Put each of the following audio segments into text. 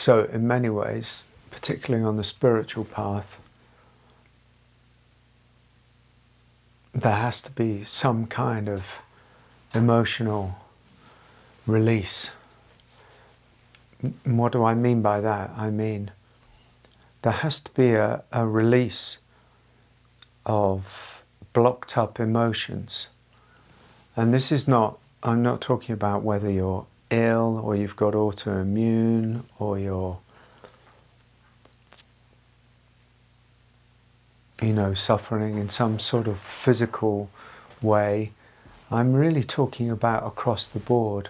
So in many ways, particularly on the spiritual path, there has to be some kind of emotional release. What do I mean by that? I mean, there has to be a release of blocked up emotions. And this is not, I'm not talking about whether you're ill or you've got autoimmune or you're, suffering in some sort of physical way. I'm really talking about across the board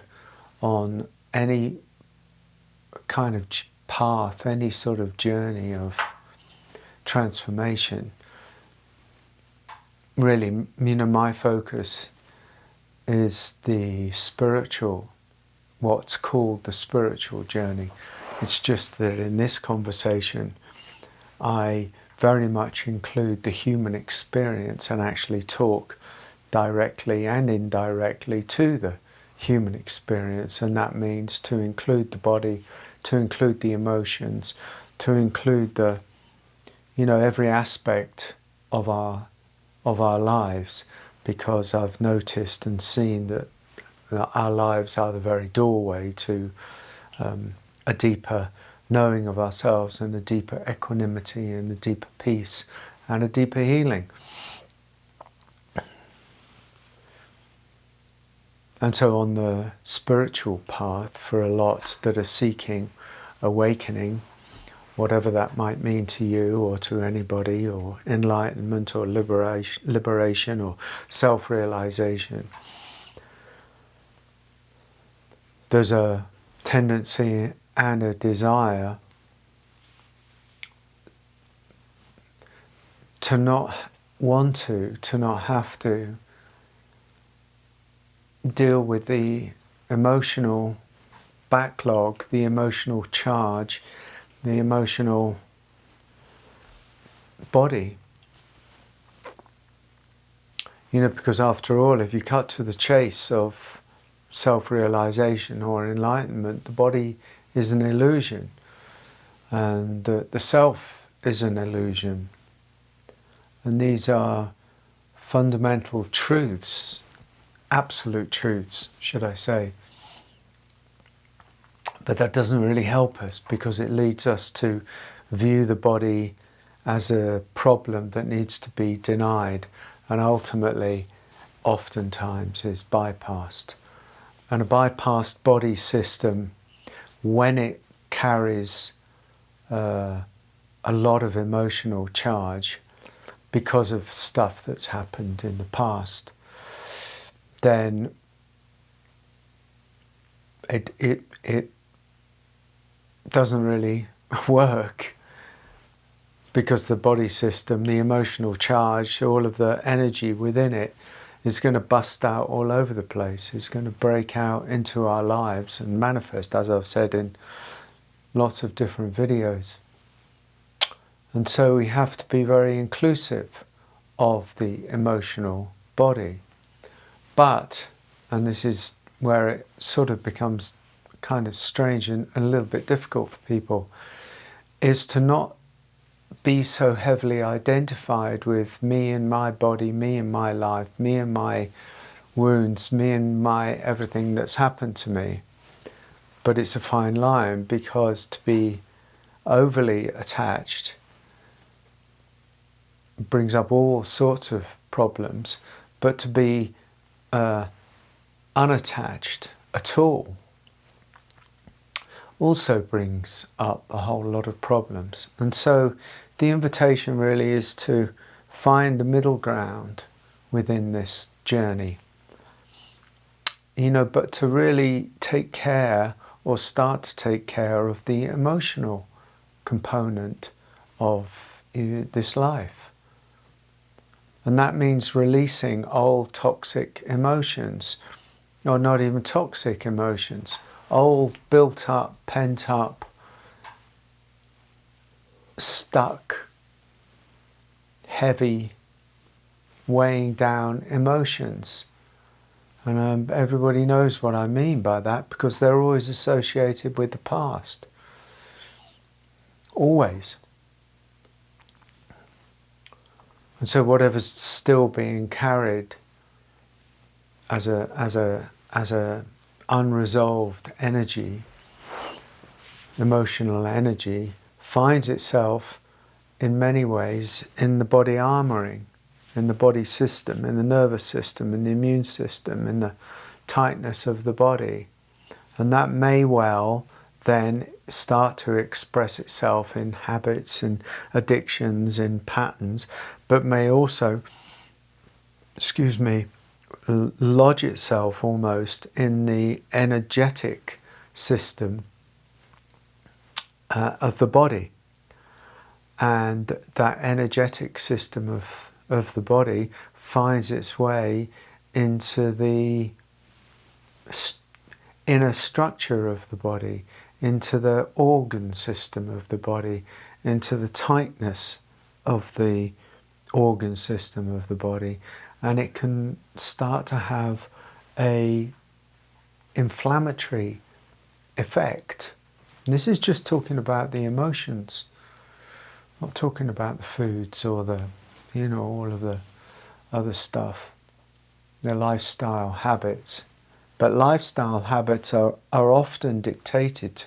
on any kind of path, any sort of journey of transformation. Really, my focus is the spiritual, what's called the spiritual journey. It's just that in this conversation, I very much include the human experience and actually talk directly and indirectly to the human experience, and that means to include the body, to include the emotions, to include the, every aspect of our lives, because I've noticed and seen that our lives are the very doorway to a deeper knowing of ourselves and a deeper equanimity and a deeper peace and a deeper healing. And so on the spiritual path, for a lot that are seeking awakening, whatever that might mean to you or to anybody, or enlightenment or liberation or self-realization, there's a tendency and a desire to not want to not have to deal with the emotional backlog, the emotional charge, the emotional body. Because after all, if you cut to the chase of self-realization or enlightenment, the body is an illusion, and the self is an illusion. And these are fundamental truths, absolute truths, should I say. But that doesn't really help us, because it leads us to view the body as a problem that needs to be denied, and ultimately, oftentimes, is bypassed. And a bypassed body system, when it carries a lot of emotional charge because of stuff that's happened in the past, then it doesn't really work, because the body system, the emotional charge, all of the energy within it is going to bust out all over the place. It's going to break out into our lives and manifest, as I've said in lots of different videos. And so we have to be very inclusive of the emotional body. But, and this is where it sort of becomes kind of strange and a little bit difficult for people, is to not be so heavily identified with me and my body, me and my life, me and my wounds, me and my everything that's happened to me. But it's a fine line, because to be overly attached brings up all sorts of problems, but to be unattached at all also brings up a whole lot of problems. And so the invitation really is to find the middle ground within this journey, but to really take care, or start to take care of the emotional component of this life. And that means releasing old toxic emotions, or not even toxic emotions, old built up, pent up, stuck, heavy, weighing down emotions. And everybody knows what I mean by that, because they're always associated with the past. always. And so whatever's still being carried as a unresolved energy, emotional energy, finds itself in many ways in the body armoring, in the body system, in the nervous system, in the immune system, in the tightness of the body. And that may well then start to express itself in habits, in addictions, in patterns, but may also, lodge itself almost in the energetic system of the body. And that energetic system of the body finds its way into the inner structure of the body, into the organ system of the body, into the tightness of the organ system of the body, and it can start to have a inflammatory effect. And this is just talking about the emotions, not talking about the foods or the, all of the other stuff, the lifestyle habits. But lifestyle habits are often dictated,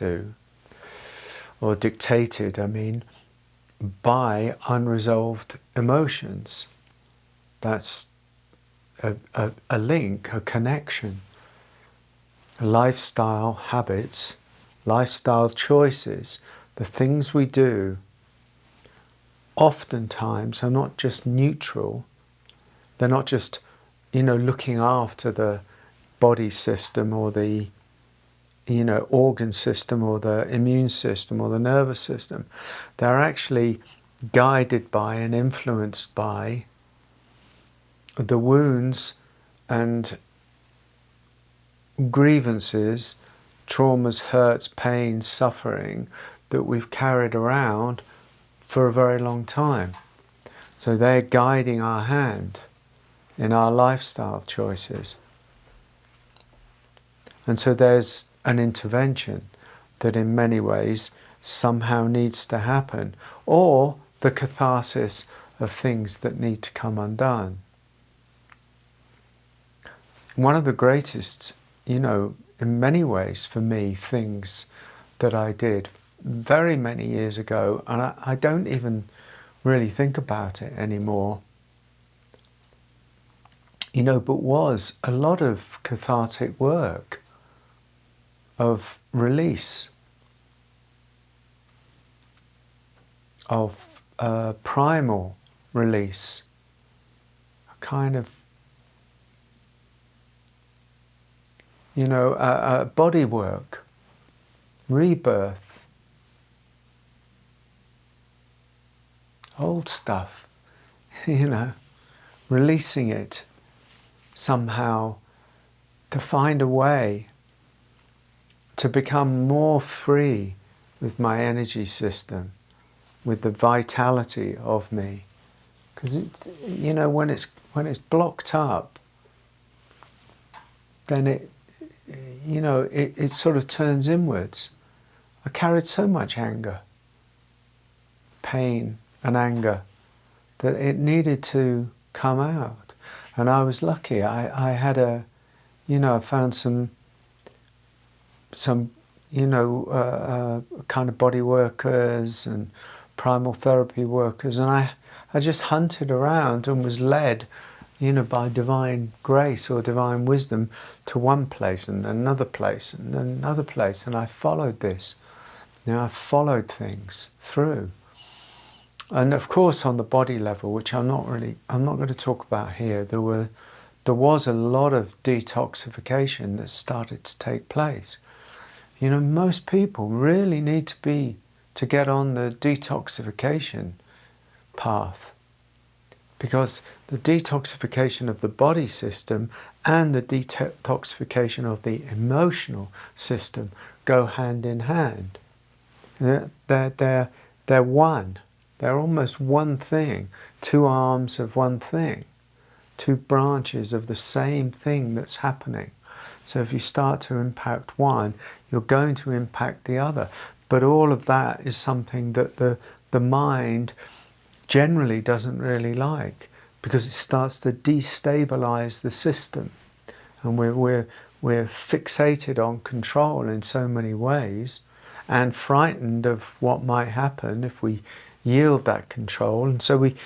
by unresolved emotions. That's a link, a connection. Lifestyle habits, lifestyle choices, the things we do, oftentimes are not just neutral. They're not just, looking after the body system or the organ system or the immune system or the nervous system. They're actually guided by and influenced by the wounds and grievances, traumas, hurts, pains, suffering that we've carried around for a very long time. So they're guiding our hand in our lifestyle choices. And so there's an intervention that in many ways somehow needs to happen, or the catharsis of things that need to come undone. One of the greatest, in many ways for me, things that I did very many years ago, and I don't even really think about it anymore, but was a lot of cathartic work, of release, of primal release, a kind of, body work, rebirth, old stuff, releasing it somehow to find a way to become more free with my energy system, with the vitality of me. Because when it's blocked up, then it sort of turns inwards. I carried so much anger, pain and anger, that it needed to come out. And I was lucky. I had I found some kind of body workers and primal therapy workers, and I just hunted around and was led, by divine grace or divine wisdom to one place and another place and another place, and I followed this. I followed things through. And of course on the body level, which I'm not going to talk about here, there was a lot of detoxification that started to take place. Most people really need to get on the detoxification path, because the detoxification of the body system and the detoxification of the emotional system go hand in hand. They're one. They're almost one thing, two arms of one thing, two branches of the same thing that's happening. So if you start to impact one, you're going to impact the other. But all of that is something that the mind generally doesn't really like, because it starts to destabilize the system. And we're fixated on control in so many ways, and frightened of what might happen if we yield that control. And so we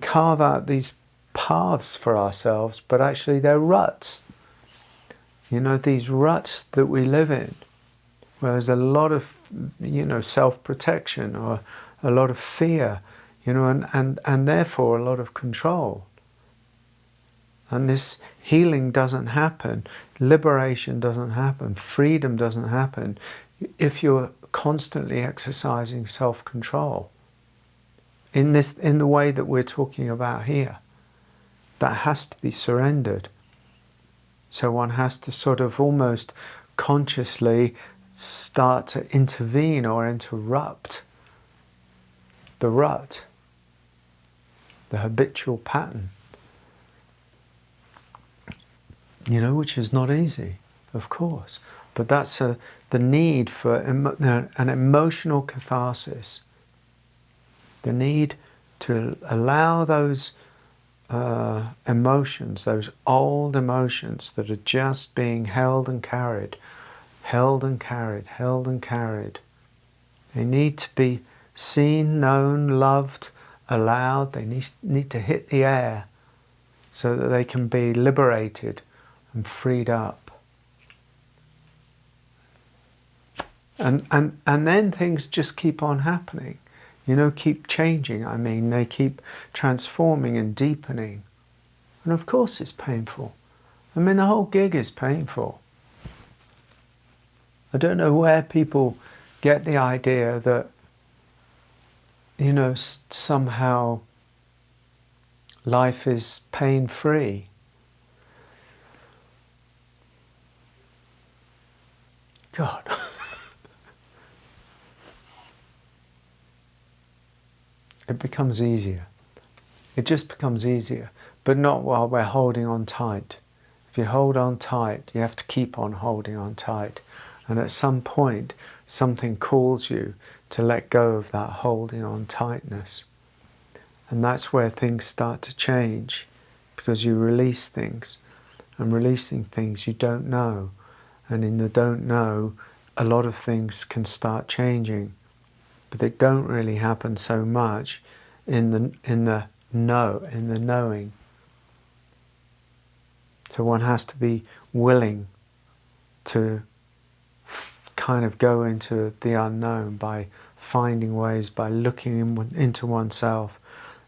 carve out these paths for ourselves, but actually they're ruts. You know, these ruts that we live in, where there's a lot of, you know, self-protection, or a lot of fear, you know, and therefore a lot of control. And this healing doesn't happen, liberation doesn't happen, freedom doesn't happen if you're constantly exercising self-control in the way that we're talking about here. That has to be surrendered. So one has to sort of almost consciously start to intervene or interrupt the rut, the habitual pattern, you know, which is not easy, of course. But that's the need for an emotional catharsis, the need to allow those emotions, those old emotions that are just being held and carried, held and carried, held and carried. They need to be seen, known, loved, allowed. They need to hit the air so that they can be liberated and freed up. And then things just keep on happening. You know, keep changing. I mean, they keep transforming and deepening. And of course it's painful. I mean, the whole gig is painful. I don't know where people get the idea that, you know, somehow life is pain-free. God. It becomes easier. It just becomes easier. But not while we're holding on tight. If you hold on tight, you have to keep on holding on tight. And at some point, something calls you to let go of that holding on tightness. And that's where things start to change, because you release things. And releasing things you don't know. And in the don't know, a lot of things can start changing. But they don't really happen so much in the knowing. So one has to be willing to kind of go into the unknown by finding ways, by looking into oneself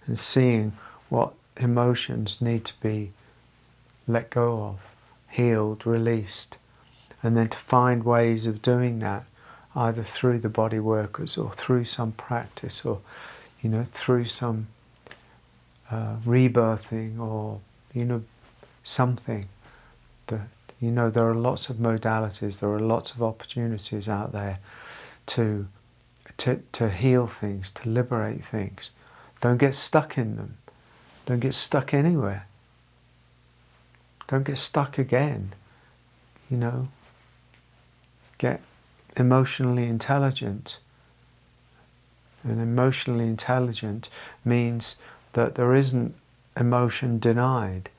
and seeing what emotions need to be let go of, healed, released, and then to find ways of doing that, either through the body workers or through some practice, or, you know, through some rebirthing, or, you know, something that, you know, there are lots of modalities, there are lots of opportunities out there to heal things, to liberate things. Don't get stuck in them. Don't get stuck anywhere. Don't get stuck again, you know. Get emotionally intelligent. And emotionally intelligent means that there isn't emotion denied.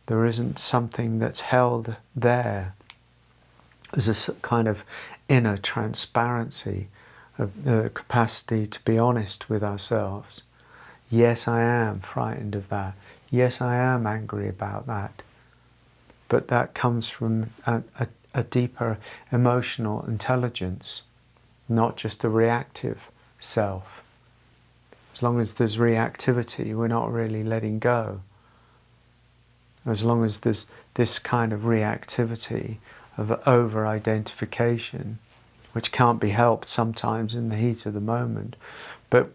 There isn't something that's held there. There's a kind of inner transparency, of the capacity to be honest with ourselves. Yes, I am frightened of that. Yes, I am angry about that. But that comes from a deeper emotional intelligence, not just a reactive self. As long as there's reactivity, we're not really letting go. As long as there's this kind of reactivity of over-identification, which can't be helped sometimes in the heat of the moment, but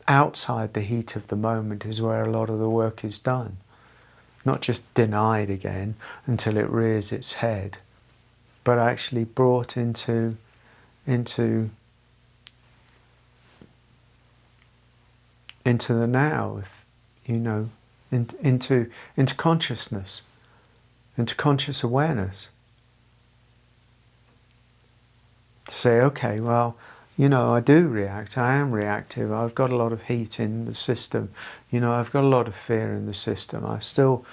outside the heat of the moment is where a lot of the work is done. Not just denied again until it rears its head, but actually brought into the now, if you know, into consciousness, into conscious awareness. To say, okay, well, I do react. I am reactive. I've got a lot of heat in the system. I've got a lot of fear in the system. I'm still,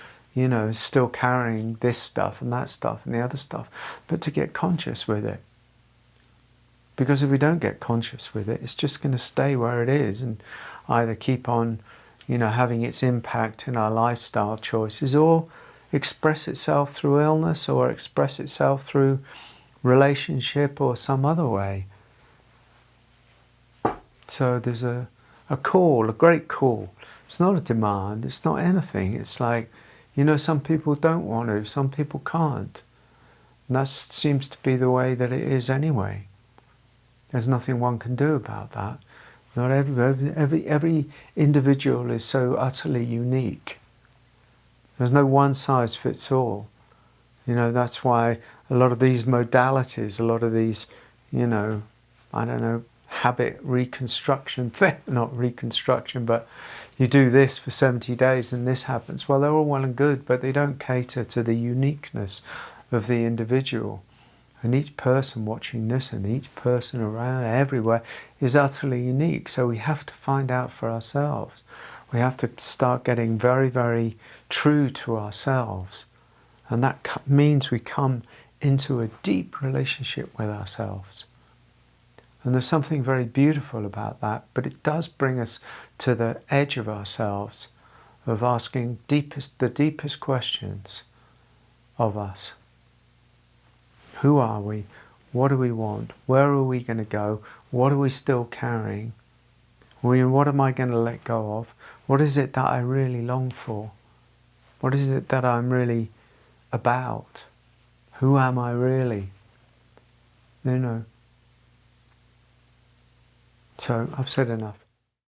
still carrying this stuff and that stuff and the other stuff. But to get conscious with it. Because if we don't get conscious with it, it's just going to stay where it is and either keep on, having its impact in our lifestyle choices, or express itself through illness, or express itself through relationship or some other way. So there's a call, a great call. It's not a demand, it's not anything. It's like, some people don't want to, some people can't. And that seems to be the way that it is anyway. There's nothing one can do about that. Not every individual is so utterly unique. There's no one size fits all. That's why a lot of these modalities, a lot of these, habit reconstruction thing, not reconstruction, but you do this for 70 days and this happens. Well, they're all well and good, but they don't cater to the uniqueness of the individual. And each person watching this and each person around everywhere is utterly unique. So we have to find out for ourselves. We have to start getting very, very true to ourselves. And that means we come into a deep relationship with ourselves. And there's something very beautiful about that, but it does bring us to the edge of ourselves, of asking the deepest questions of us. Who are we? What do we want? Where are we going to go? What are we still carrying? What am I going to let go of? What is it that I really long for? What is it that I'm really about? Who am I really? So I've said enough.